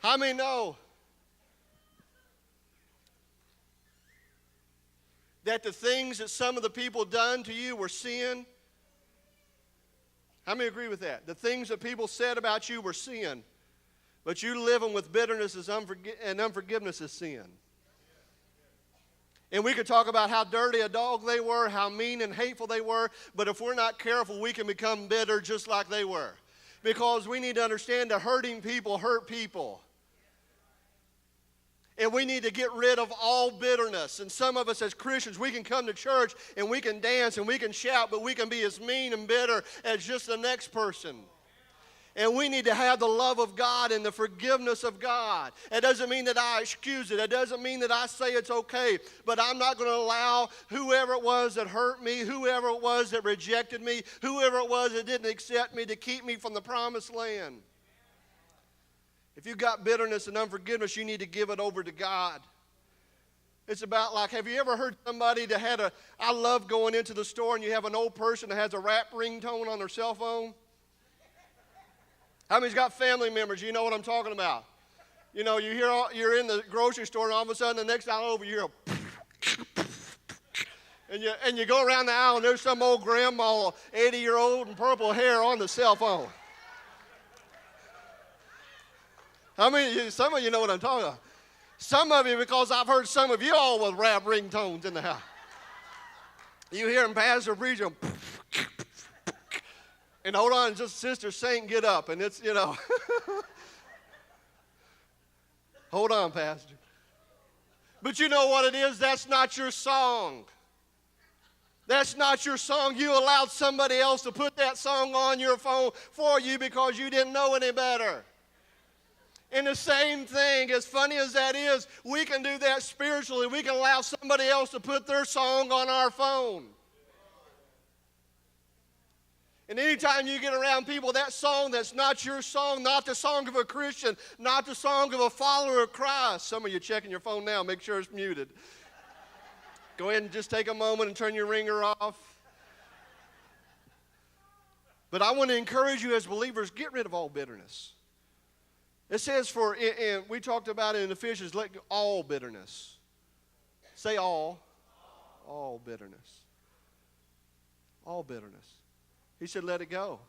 How many know that the things that some of the people done to you were sin? How many agree with that? The things that people said about you were sin, but you living with bitterness and unforgiveness is sin. And we could talk about how dirty a dog they were, how mean and hateful they were, but if we're not careful, we can become bitter just like they were. Because we need to understand that hurting people hurt people. And we need to get rid of all bitterness. And some of us as Christians, we can come to church and we can dance and we can shout, but we can be as mean and bitter as just the next person. And we need to have the love of God and the forgiveness of God. It doesn't mean that I excuse it. It doesn't mean that I say it's okay. But I'm not going to allow whoever it was that hurt me, whoever it was that rejected me, whoever it was that didn't accept me to keep me from the promised land. If you've got bitterness and unforgiveness, you need to give it over to God. It's about like, have you ever heard somebody that had I love going into the store and you have an old person that has a rap ringtone on their cell phone? How many's got family members? You know what I'm talking about. You know, you're in the grocery store and all of a sudden the next aisle over you hear and you go around the aisle and there's some old grandma, 80-year-old and purple hair on the cell phone. Some of you know what I'm talking about. Some of you, because I've heard some of you all with rap ringtones in the house. You hear them pastor preaching. And hold on, just Sister Saint get up. And it's, you know. Hold on, Pastor. But you know what it is? That's not your song. That's not your song. You allowed somebody else to put that song on your phone for you because you didn't know any better. And the same thing, as funny as that is, we can do that spiritually. We can allow somebody else to put their song on our phone. And anytime you get around people, that song that's not your song, not the song of a Christian, not the song of a follower of Christ. Some of you checking your phone now, make sure it's muted. Go ahead and just take a moment and turn your ringer off. But I want to encourage you as believers, get rid of all bitterness. It says we talked about it in Ephesians, let go all bitterness. Say all. All bitterness. All bitterness. He said, let it go.